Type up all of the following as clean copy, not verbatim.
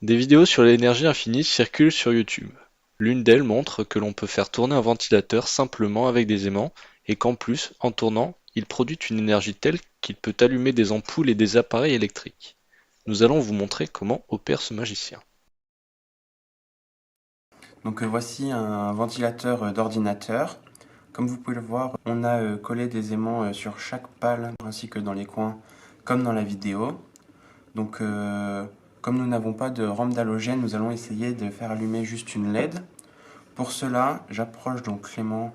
Des vidéos sur l'énergie infinie circulent sur YouTube. L'une d'elles montre que l'on peut faire tourner un ventilateur simplement avec des aimants et qu'en plus, en tournant, il produit une énergie telle qu'il peut allumer des ampoules et des appareils électriques. Nous allons vous montrer comment opère ce magicien. Donc voici un ventilateur d'ordinateur. Comme vous pouvez le voir, on a collé des aimants sur chaque pale ainsi que dans les coins, comme dans la vidéo. Donc comme nous n'avons pas de rampe d'halogène, nous allons essayer de faire allumer juste une LED. Pour cela, j'approche donc l'aimant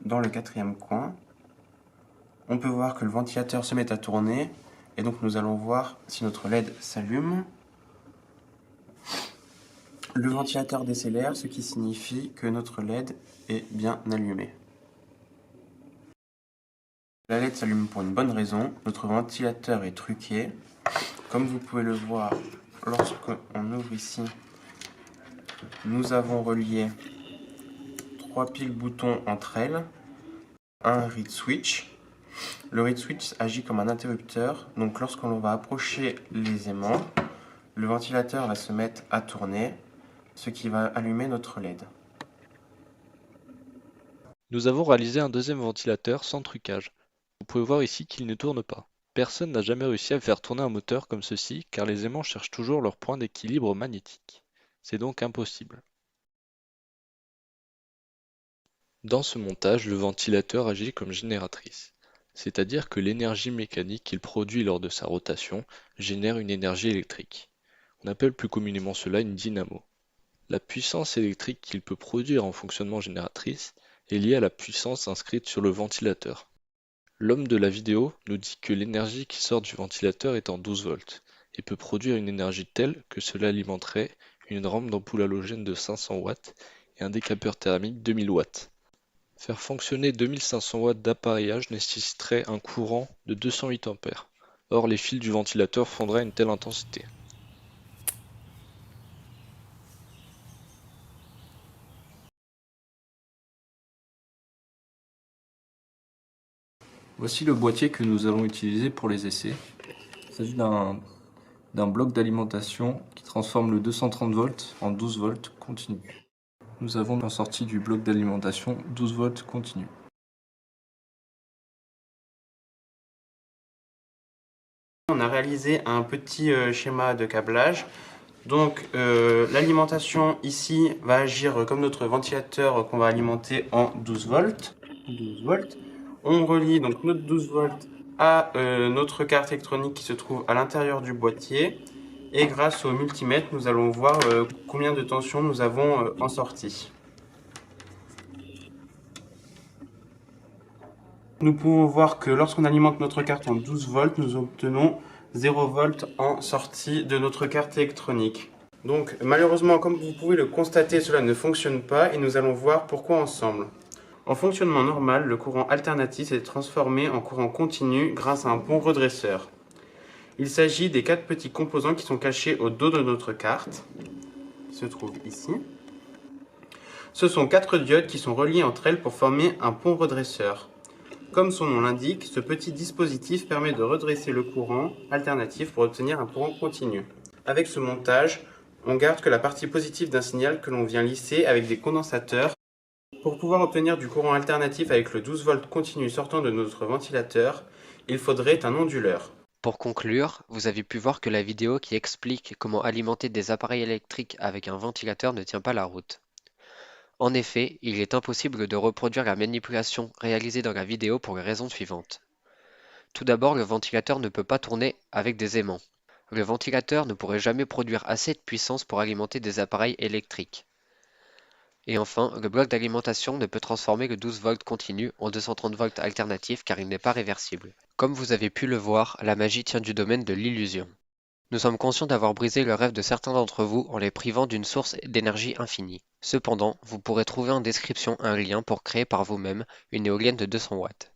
dans le quatrième coin. On peut voir que le ventilateur se met à tourner et donc nous allons voir si notre LED s'allume. Le ventilateur décélère, ce qui signifie que notre LED est bien allumé. La LED s'allume pour une bonne raison, notre ventilateur est truqué. Comme vous pouvez le voir, lorsqu'on ouvre ici, nous avons relié 3 piles boutons entre elles, un reed switch. Le reed switch agit comme un interrupteur, donc lorsqu'on va approcher les aimants, le ventilateur va se mettre à tourner, ce qui va allumer notre LED. Nous avons réalisé un deuxième ventilateur sans trucage. Vous pouvez voir ici qu'il ne tourne pas. Personne n'a jamais réussi à faire tourner un moteur comme ceci car les aimants cherchent toujours leur point d'équilibre magnétique. C'est donc impossible. Dans ce montage, le ventilateur agit comme génératrice, c'est-à-dire que l'énergie mécanique qu'il produit lors de sa rotation génère une énergie électrique. On appelle plus communément cela une dynamo. La puissance électrique qu'il peut produire en fonctionnement génératrice est liée à la puissance inscrite sur le ventilateur. L'homme de la vidéo nous dit que l'énergie qui sort du ventilateur est en 12 volts et peut produire une énergie telle que cela alimenterait une rampe d'ampoule halogène de 500 watts et un décapeur thermique 2000 watts. Faire fonctionner 2500 watts d'appareillage nécessiterait un courant de 208 ampères. Or, les fils du ventilateur fondraient à une telle intensité. Voici le boîtier que nous allons utiliser pour les essais. Il s'agit d'un bloc d'alimentation qui transforme le 230 volts en 12 volts continu. Nous avons en sortie du bloc d'alimentation 12 volts continu. On a réalisé un petit schéma de câblage. Donc l'alimentation ici va agir comme notre ventilateur qu'on va alimenter en 12 volts. 12 volts. On relie donc notre 12 volts à notre carte électronique qui se trouve à l'intérieur du boîtier. Et grâce au multimètre, nous allons voir combien de tension nous avons en sortie. Nous pouvons voir que lorsqu'on alimente notre carte en 12 volts, nous obtenons 0 volts en sortie de notre carte électronique. Donc malheureusement, comme vous pouvez le constater, cela ne fonctionne pas et nous allons voir pourquoi ensemble. En fonctionnement normal, le courant alternatif est transformé en courant continu grâce à un pont redresseur. Il s'agit des 4 petits composants qui sont cachés au dos de notre carte, qui se trouvent ici. Ce sont 4 diodes qui sont reliées entre elles pour former un pont redresseur. Comme son nom l'indique, ce petit dispositif permet de redresser le courant alternatif pour obtenir un courant continu. Avec ce montage, on garde que la partie positive d'un signal que l'on vient lisser avec des condensateurs. Pour pouvoir obtenir du courant alternatif avec le 12 volts continu sortant de notre ventilateur, il faudrait un onduleur. Pour conclure, vous avez pu voir que la vidéo qui explique comment alimenter des appareils électriques avec un ventilateur ne tient pas la route. En effet, il est impossible de reproduire la manipulation réalisée dans la vidéo pour les raisons suivantes. Tout d'abord, le ventilateur ne peut pas tourner avec des aimants. Le ventilateur ne pourrait jamais produire assez de puissance pour alimenter des appareils électriques. Et enfin, le bloc d'alimentation ne peut transformer le 12 volts continu en 230 volts alternatif car il n'est pas réversible. Comme vous avez pu le voir, la magie tient du domaine de l'illusion. Nous sommes conscients d'avoir brisé le rêve de certains d'entre vous en les privant d'une source d'énergie infinie. Cependant, vous pourrez trouver en description un lien pour créer par vous-même une éolienne de 200 watts.